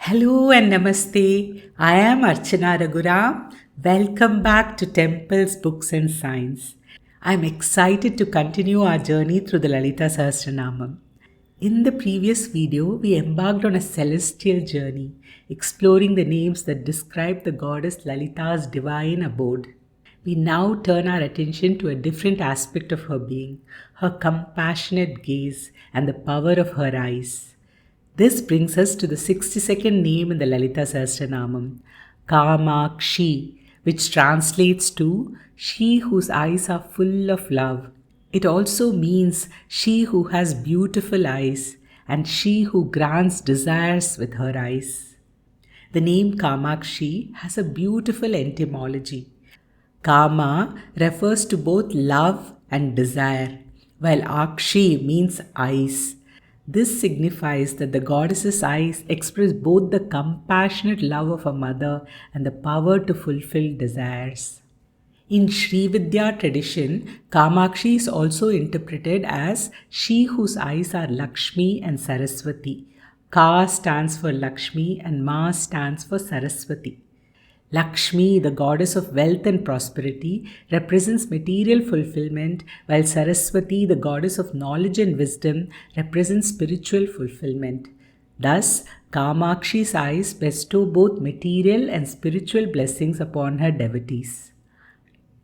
Hello and namaste. I am Archana Raghuram. Welcome back to Temples, Books and Science. I'm excited to continue our journey through the Lalita Sahasranamam. In the previous video, we embarked on a celestial journey, exploring the names that describe the goddess Lalita's divine abode. We now turn our attention to a different aspect of her being, her compassionate gaze and the power of her eyes. This brings us to the 62nd name in the Lalita Sahasranamam, Kamakshi, which translates to she whose eyes are full of love. It also means she who has beautiful eyes and she who grants desires with her eyes. The name Kamakshi has a beautiful etymology. Kama refers to both love and desire, while Akshi means eyes. This signifies that the goddess's eyes express both the compassionate love of a mother and the power to fulfill desires. In Sri Vidya tradition, Kamakshi is also interpreted as she whose eyes are Lakshmi and Saraswati. Ka stands for Lakshmi and Ma stands for Saraswati. Lakshmi, the goddess of wealth and prosperity, represents material fulfillment, while Saraswati, the goddess of knowledge and wisdom, represents spiritual fulfillment. Thus, Kamakshi's eyes bestow both material and spiritual blessings upon her devotees.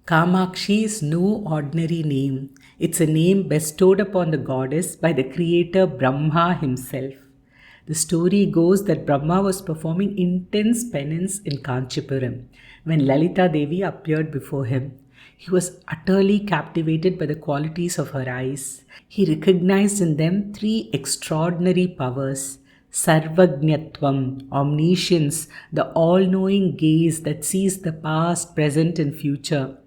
Kamakshi is no ordinary name. It's a name bestowed upon the goddess by the creator Brahma himself. The story goes that Brahma was performing intense penance in Kanchipuram when Lalita Devi appeared before him. He was utterly captivated by the qualities of her eyes. He recognized in them three extraordinary powers: Sarvajñatvam, omniscience, the all-knowing gaze that sees the past, present and future;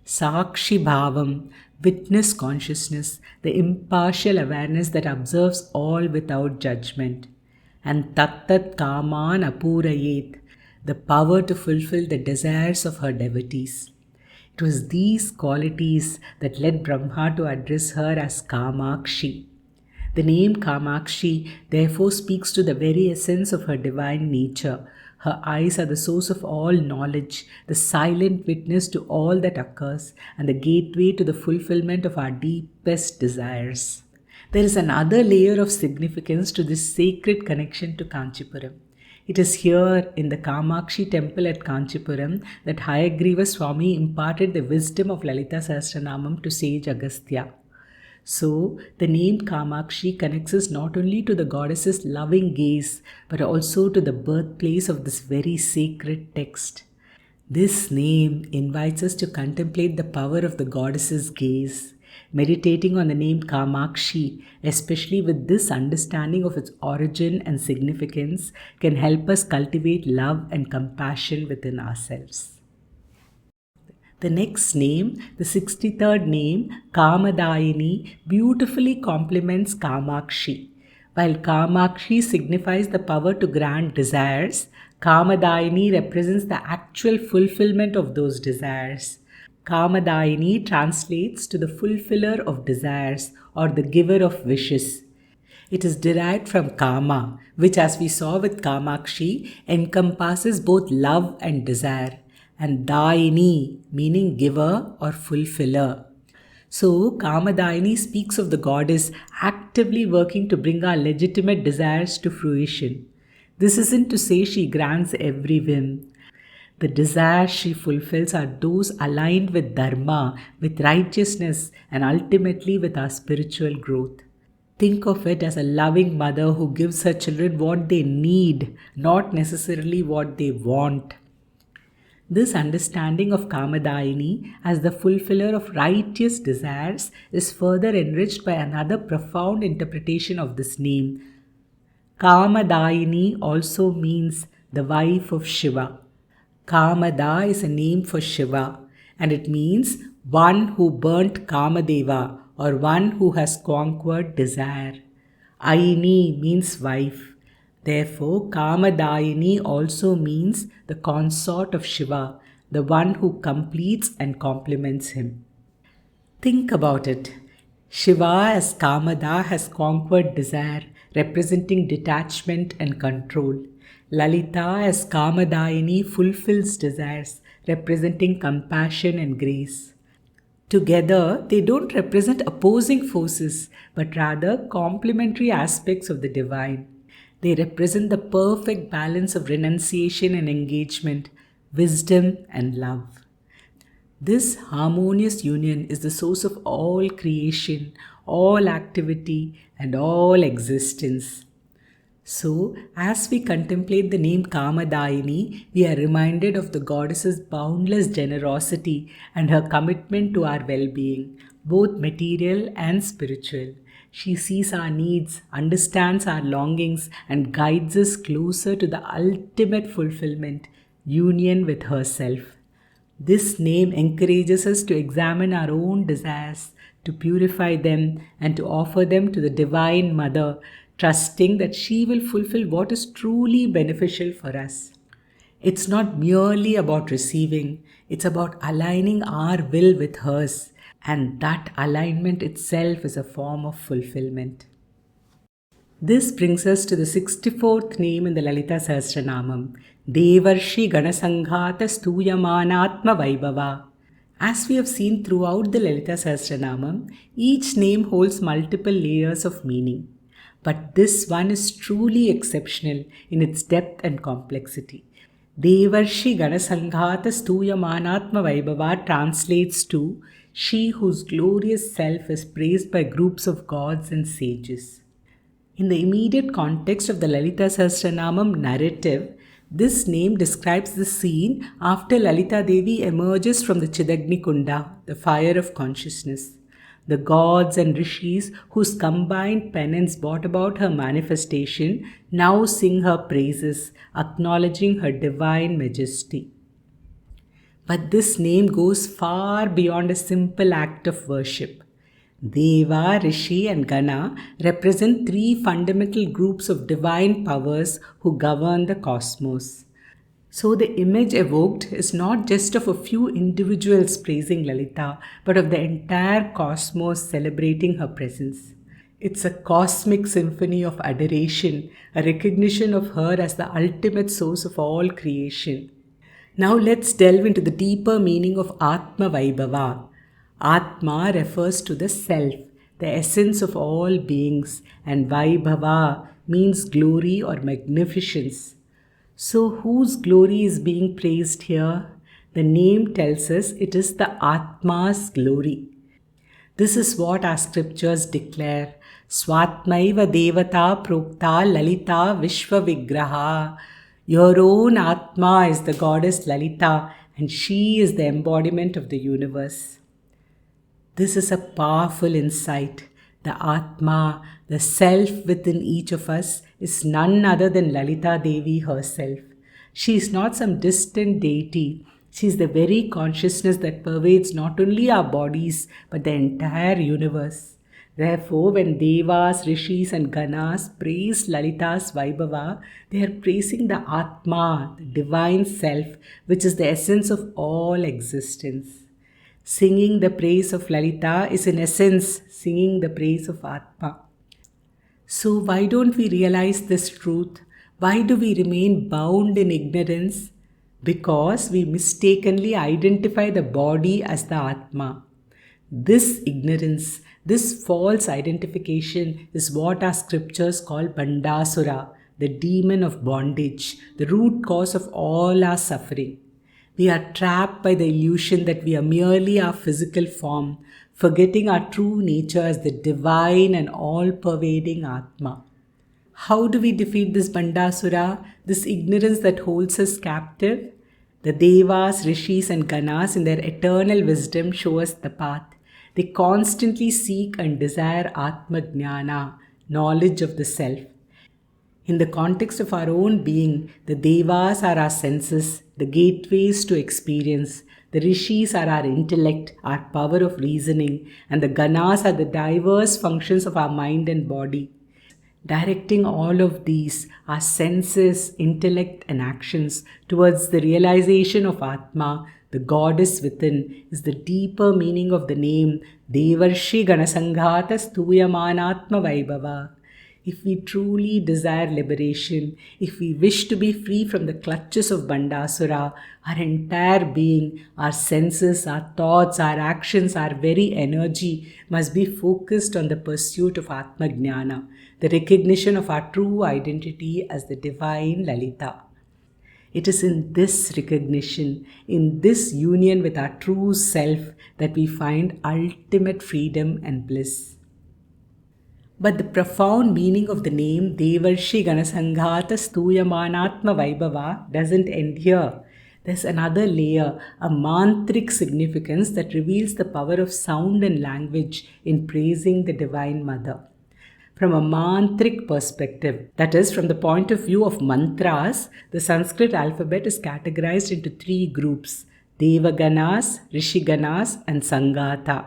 Sakshi Bhavam, witness consciousness, the impartial awareness that observes all without judgment; and Tattat Kaman Apurayet, the power to fulfill the desires of her devotees. It was these qualities that led Brahma to address her as Kamakshi. The name Kamakshi therefore speaks to the very essence of her divine nature. Her eyes are the source of all knowledge, the silent witness to all that occurs, and the gateway to the fulfillment of our deepest desires. There is another layer of significance to this sacred connection to Kanchipuram. It is here in the Kamakshi temple at Kanchipuram that Hayagriva Swami imparted the wisdom of Lalita Sahasranamam to sage Agastya. So, the name Kamakshi connects us not only to the goddess's loving gaze, but also to the birthplace of this very sacred text. This name invites us to contemplate the power of the goddess's gaze. Meditating on the name Kamakshi, especially with this understanding of its origin and significance, can help us cultivate love and compassion within ourselves. The next name, the 63rd name, Kamadayini, beautifully complements Kamakshi. While Kamakshi signifies the power to grant desires, Kamadayini represents the actual fulfillment of those desires. Kamadayini translates to the fulfiller of desires or the giver of wishes. It is derived from Kama, which, as we saw with Kamakshi, encompasses both love and desire, and Dayini, meaning giver or fulfiller. So, Kamadayini speaks of the goddess actively working to bring our legitimate desires to fruition. This isn't to say she grants every whim. The desires she fulfills are those aligned with dharma, with righteousness, and ultimately with our spiritual growth. Think of it as a loving mother who gives her children what they need, not necessarily what they want. This understanding of Kamadayini as the fulfiller of righteous desires is further enriched by another profound interpretation of this name. Kamadayini also means the wife of Shiva. Kamada is a name for Shiva, and it means one who burnt Kamadeva, or one who has conquered desire. Ayini means wife. Therefore, Kamadayini also means the consort of Shiva, the one who completes and complements him. Think about it. Shiva as Kamada has conquered desire, representing detachment and control. Lalita as Kamadayini fulfills desires, representing compassion and grace. Together, they don't represent opposing forces, but rather complementary aspects of the divine. They represent the perfect balance of renunciation and engagement, wisdom and love. This harmonious union is the source of all creation, all activity, and all existence. So, as we contemplate the name Kamadayini, we are reminded of the goddess's boundless generosity and her commitment to our well being, both material and spiritual. She sees our needs, understands our longings, and guides us closer to the ultimate fulfillment, union with herself. This name encourages us to examine our own desires, to purify them, and to offer them to the Divine Mother, trusting that she will fulfill what is truly beneficial for us. It's not merely about receiving, it's about aligning our will with hers, and that alignment itself is a form of fulfillment. This brings us to the 64th name in the Lalita Sahasranamam, Devarshi Ganasanghata Stuyamanatma Vaibhava. As we have seen throughout the Lalita Sahasranamam, each name holds multiple layers of meaning. But this one is truly exceptional in its depth and complexity. Devarshi Ganasanghata Stuyamanatma Vaibhava translates to she whose glorious self is praised by groups of gods and sages. In the immediate context of the Lalita Sahasranamam narrative, this name describes the scene after Lalita Devi emerges from the Chidagni Kunda, the fire of consciousness. The gods and rishis whose combined penance brought about her manifestation now sing her praises, acknowledging her divine majesty. But this name goes far beyond a simple act of worship. Deva, Rishi, and Gana represent three fundamental groups of divine powers who govern the cosmos. So the image evoked is not just of a few individuals praising Lalita, but of the entire cosmos celebrating her presence. It's a cosmic symphony of adoration, a recognition of her as the ultimate source of all creation. Now let's delve into the deeper meaning of Atma Vaibhava. Atma refers to the self, the essence of all beings, and Vaibhava means glory or magnificence. So whose glory is being praised here? The name tells us it is the Atma's glory. This is what our scriptures declare. Swatmaiva Devata Prokta Lalita Vishwa Vigraha. Your own Atma is the goddess Lalita, and she is the embodiment of the universe. This is a powerful insight. The Atma, the self within each of us, is none other than Lalita Devi herself. She is not some distant deity. She is the very consciousness that pervades not only our bodies but the entire universe. Therefore, when Devas, Rishis, and Ganas praise Lalita's Vaibhava, they are praising the Atma, the divine self, which is the essence of all existence. Singing the praise of Lalita is in essence singing the praise of Atma. So why don't we realize this truth? Why do we remain bound in ignorance? Because we mistakenly identify the body as the Atma. This ignorance, this false identification is what our scriptures call Bhandasura, the demon of bondage, the root cause of all our suffering. We are trapped by the illusion that we are merely our physical form, forgetting our true nature as the divine and all-pervading Atma. How do we defeat this Bhandasura, this ignorance that holds us captive? The Devas, Rishis, and Ganas in their eternal wisdom show us the path. They constantly seek and desire Atma Jnana, knowledge of the self. In the context of our own being, the Devas are our senses, the gateways to experience. The Rishis are our intellect, our power of reasoning, and the Ganas are the diverse functions of our mind and body. Directing all of these, our senses, intellect, and actions towards the realization of Atma, the goddess within, is the deeper meaning of the name Devarshi Ganasanghata Stuyamanatma Vaibhava. If we truly desire liberation, if we wish to be free from the clutches of Bhandasura, our entire being, our senses, our thoughts, our actions, our very energy must be focused on the pursuit of Atma Jnana, the recognition of our true identity as the divine Lalita. It is in this recognition, in this union with our true self, that we find ultimate freedom and bliss. But the profound meaning of the name Devarshi Ganasanghata Stuyamanatma Vaibhava doesn't end here. There's another layer, a mantric significance that reveals the power of sound and language in praising the Divine Mother. From a mantric perspective, that is, from the point of view of mantras, the Sanskrit alphabet is categorized into three groups: Devaganas, Rishigana's, and Sangata.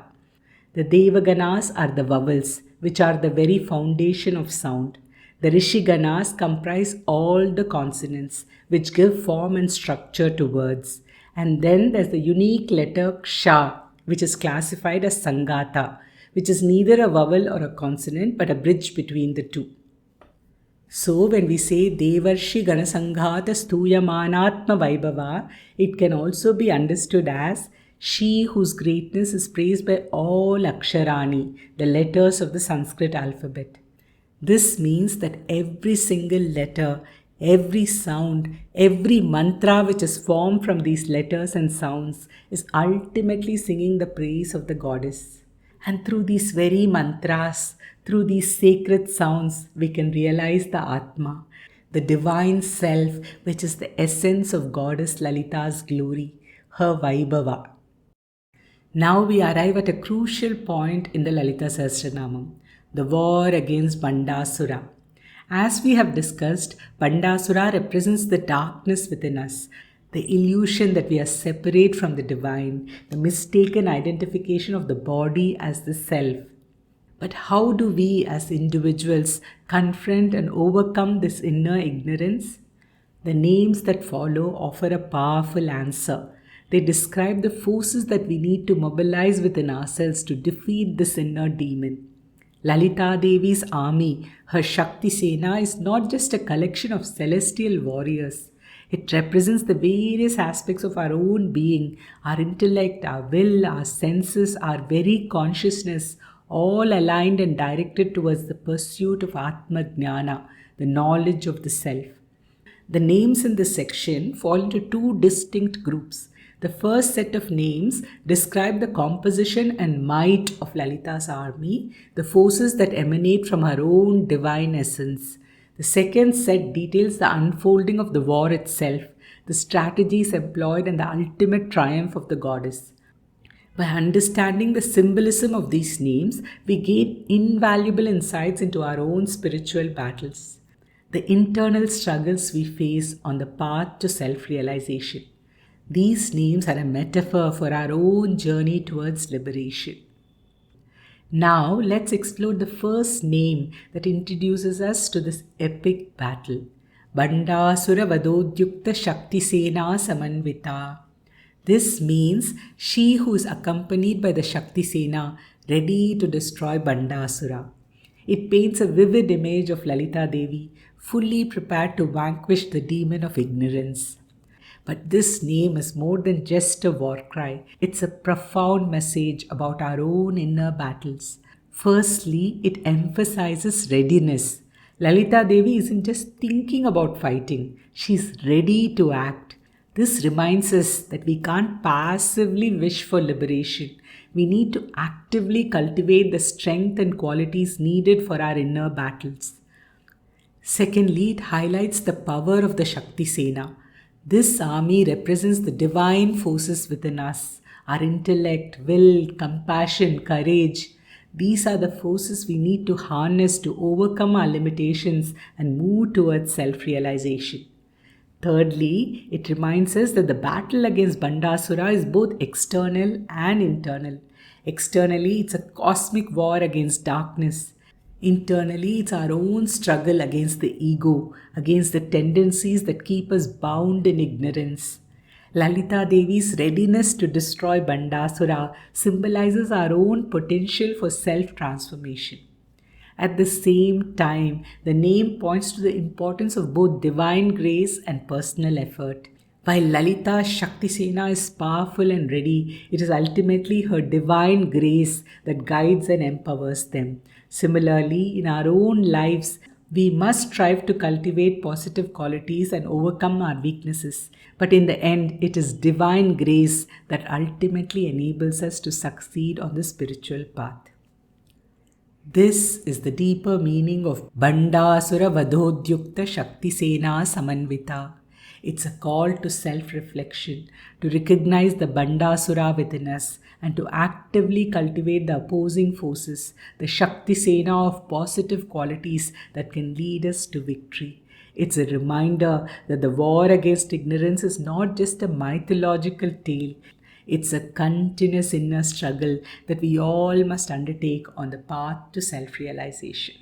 The Devaganas are the vowels, which are the very foundation of sound. The Rishiganas comprise all the consonants, which give form and structure to words. And then there's the unique letter Ksha, which is classified as Sangata, which is neither a vowel or a consonant but a bridge between the two. So when we say Devarshi Ganasanghata Stuyamanatma Vaibhava, it can also be understood as she whose greatness is praised by all Aksharani, the letters of the Sanskrit alphabet. This means that every single letter, every sound, every mantra which is formed from these letters and sounds is ultimately singing the praise of the goddess. And through these very mantras, through these sacred sounds, we can realize the Atma, the divine self, which is the essence of Goddess Lalita's glory, her Vaibhava. Now we arrive at a crucial point in the Lalita Sahasranamam, the war against Bhandasura. As we have discussed, Bhandasura represents the darkness within us, the illusion that we are separate from the divine, the mistaken identification of the body as the self. But how do we as individuals confront and overcome this inner ignorance? The names that follow offer a powerful answer. They describe the forces that we need to mobilize within ourselves to defeat this inner demon. Lalita Devi's army, her Shakti Sena, is not just a collection of celestial warriors. It represents the various aspects of our own being, our intellect, our will, our senses, our very consciousness, all aligned and directed towards the pursuit of Atma Jnana, the knowledge of the self. The names in this section fall into two distinct groups. The first set of names describe the composition and might of Lalita's army, the forces that emanate from her own divine essence. The second set details the unfolding of the war itself, the strategies employed, and the ultimate triumph of the goddess. By understanding the symbolism of these names, we gain invaluable insights into our own spiritual battles, the internal struggles we face on the path to self-realization. These names are a metaphor for our own journey towards liberation. Now, let's explore the first name that introduces us to this epic battle. Bhandasura Vadodyukta Shakti Sena Samanvita. This means she who is accompanied by the Shakti Sena, ready to destroy Bhandasura. It paints a vivid image of Lalita Devi, fully prepared to vanquish the demon of ignorance. But this name is more than just a war cry. It's a profound message about our own inner battles. Firstly, it emphasizes readiness. Lalita Devi isn't just thinking about fighting. She's ready to act. This reminds us that we can't passively wish for liberation. We need to actively cultivate the strength and qualities needed for our inner battles. Secondly, it highlights the power of the Shakti Sena. This army represents the divine forces within us, our intellect, will, compassion, courage. These are the forces we need to harness to overcome our limitations and move towards self-realization. Thirdly, it reminds us that the battle against Bhandasura is both external and internal. Externally, it's a cosmic war against darkness. Internally, it's our own struggle against the ego, against the tendencies that keep us bound in ignorance. Lalita Devi's readiness to destroy Bhandasura symbolizes our own potential for self-transformation. At the same time, the name points to the importance of both divine grace and personal effort. While Lalita Shakti Sena is powerful and ready, it is ultimately her divine grace that guides and empowers them. Similarly, in our own lives, we must strive to cultivate positive qualities and overcome our weaknesses. But in the end, it is divine grace that ultimately enables us to succeed on the spiritual path. This is the deeper meaning of Bhandasura Vadhodyukta Shakti Sena Samanvita. It's a call to self-reflection, to recognize the Bhandasura within us and to actively cultivate the opposing forces, the Shakti Sena of positive qualities that can lead us to victory. It's a reminder that the war against ignorance is not just a mythological tale. It's a continuous inner struggle that we all must undertake on the path to self-realization.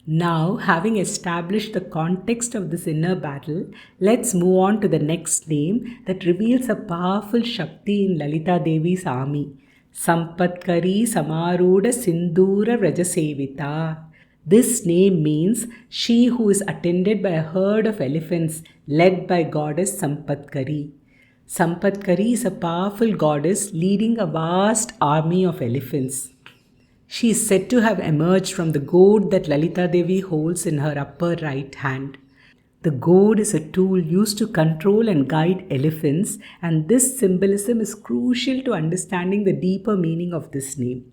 Now, having established the context of this inner battle, let's move on to the next name that reveals a powerful Shakti in Lalita Devi's army. Sampatkari Samaruda Sindhura Vrajasevita. This name means she who is attended by a herd of elephants led by goddess Sampatkari. Sampatkari is a powerful goddess leading a vast army of elephants. She is said to have emerged from the goad that Lalita Devi holds in her upper right hand. The goad is a tool used to control and guide elephants, and this symbolism is crucial to understanding the deeper meaning of this name.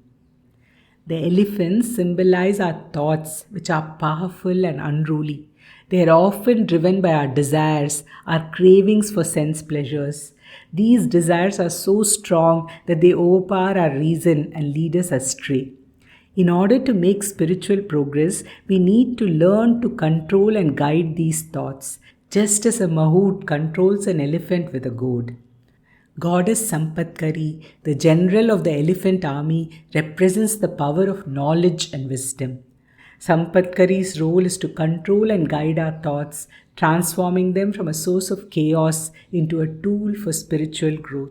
The elephants symbolize our thoughts, which are powerful and unruly. They are often driven by our desires, our cravings for sense pleasures. These desires are so strong that they overpower our reason and lead us astray. In order to make spiritual progress, we need to learn to control and guide these thoughts, just as a mahout controls an elephant with a goad. Goddess Sampatkari, the general of the elephant army, represents the power of knowledge and wisdom. Sampatkari's role is to control and guide our thoughts, transforming them from a source of chaos into a tool for spiritual growth.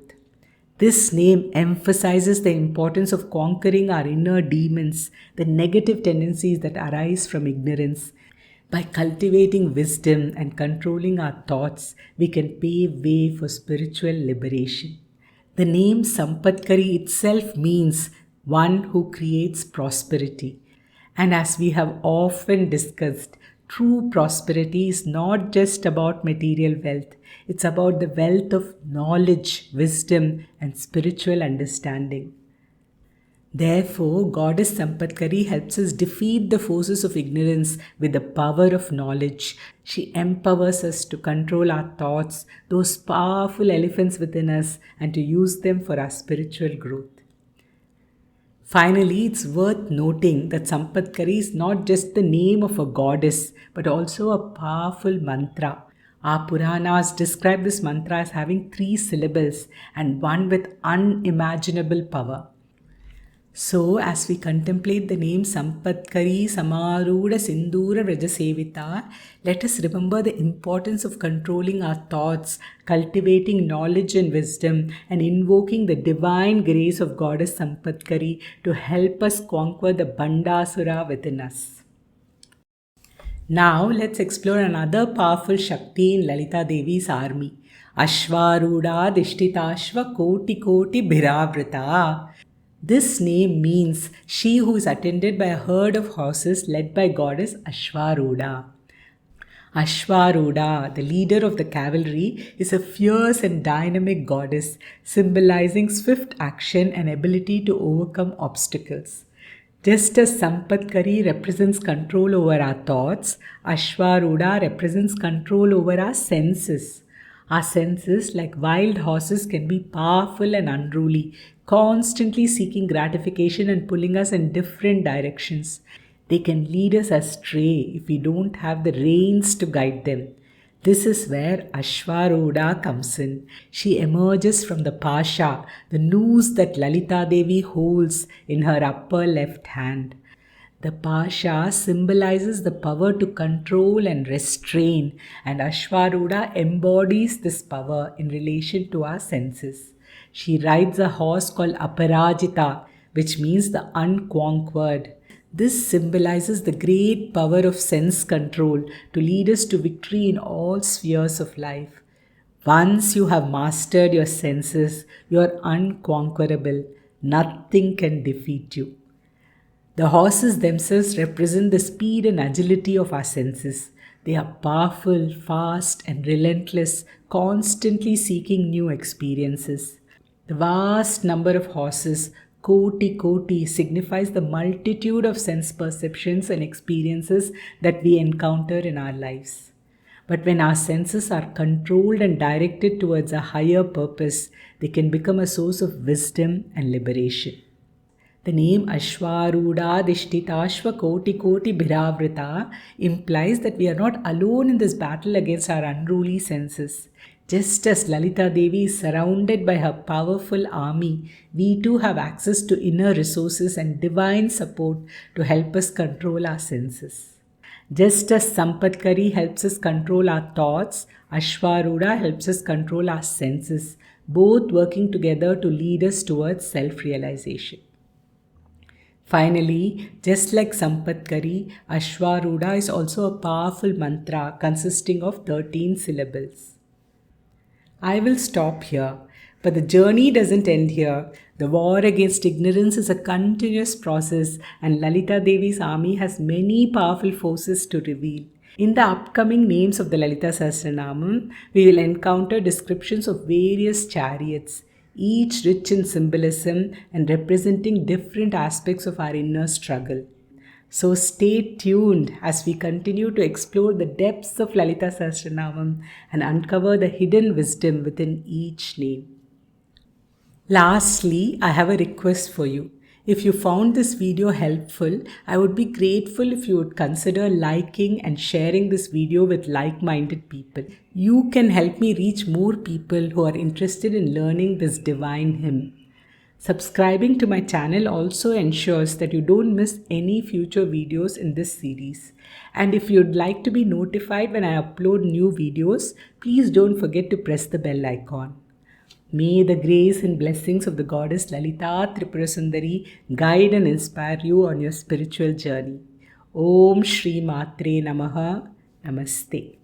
This name emphasizes the importance of conquering our inner demons, the negative tendencies that arise from ignorance. By cultivating wisdom and controlling our thoughts, we can pave way for spiritual liberation. The name Sampatkari itself means one who creates prosperity. And as we have often discussed, true prosperity is not just about material wealth. It's about the wealth of knowledge, wisdom, and spiritual understanding. Therefore, Goddess Sampatkari helps us defeat the forces of ignorance with the power of knowledge. She empowers us to control our thoughts, those powerful elephants within us, and to use them for our spiritual growth. Finally, it's worth noting that Sampatkari is not just the name of a goddess, but also a powerful mantra. Our Puranas describe this mantra as having 3 syllables and one with unimaginable power. So, as we contemplate the name Sampatkari Samaruda Sindhura Vrajasevita, let us remember the importance of controlling our thoughts, cultivating knowledge and wisdom, and invoking the divine grace of Goddess Sampatkari to help us conquer the Bhandasura within us. Now, let's explore another powerful Shakti in Lalita Devi's army. Ashvaruda Dishtitashva Koti Koti Bhiravrita. This name means she who is attended by a herd of horses led by goddess Ashvaruda. Ashvaruda, the leader of the cavalry, is a fierce and dynamic goddess, symbolizing swift action and ability to overcome obstacles. Just as Sampatkari represents control over our thoughts, Ashvaruda represents control over our senses. Our senses, like wild horses, can be powerful and unruly, constantly seeking gratification and pulling us in different directions. They can lead us astray if we don't have the reins to guide them. This is where Ashvaruda comes in. She emerges from the pasha, the noose that Lalita Devi holds in her upper left hand. The pasha symbolizes the power to control and restrain, and Ashvaruda embodies this power in relation to our senses. She rides a horse called Aparajita, which means the unconquered. This symbolizes the great power of sense control to lead us to victory in all spheres of life. Once you have mastered your senses, you are unconquerable. Nothing can defeat you. The horses themselves represent the speed and agility of our senses. They are powerful, fast, and relentless, constantly seeking new experiences. The vast number of horses, koti, signifies the multitude of sense perceptions and experiences that we encounter in our lives. But when our senses are controlled and directed towards a higher purpose, they can become a source of wisdom and liberation. The name Ashwaruda Dishtitashva Koti Bhiravrita implies that we are not alone in this battle against our unruly senses. Just as Lalita Devi is surrounded by her powerful army, we too have access to inner resources and divine support to help us control our senses. Just as Sampatkari helps us control our thoughts, Ashwaruda helps us control our senses, both working together to lead us towards self-realization. Finally, just like Sampatkari, Ashwaruda is also a powerful mantra consisting of 13 syllables. I will stop here, but the journey doesn't end here. The war against ignorance is a continuous process, and Lalita Devi's army has many powerful forces to reveal. In the upcoming names of the Lalita Sahasranamam, we will encounter descriptions of various chariots, each rich in symbolism and representing different aspects of our inner struggle. So stay tuned as we continue to explore the depths of Lalita Sahasranamam and uncover the hidden wisdom within each name. Lastly, I have a request for you. If you found this video helpful, I would be grateful if you would consider liking and sharing this video with like-minded people. You can help me reach more people who are interested in learning this divine hymn. Subscribing to my channel also ensures that you don't miss any future videos in this series. And if you'd like to be notified when I upload new videos, please don't forget to press the bell icon. May the grace and blessings of the goddess Lalita Tripurasundari guide and inspire you on your spiritual journey. Om Shri Matre Namaha. Namaste.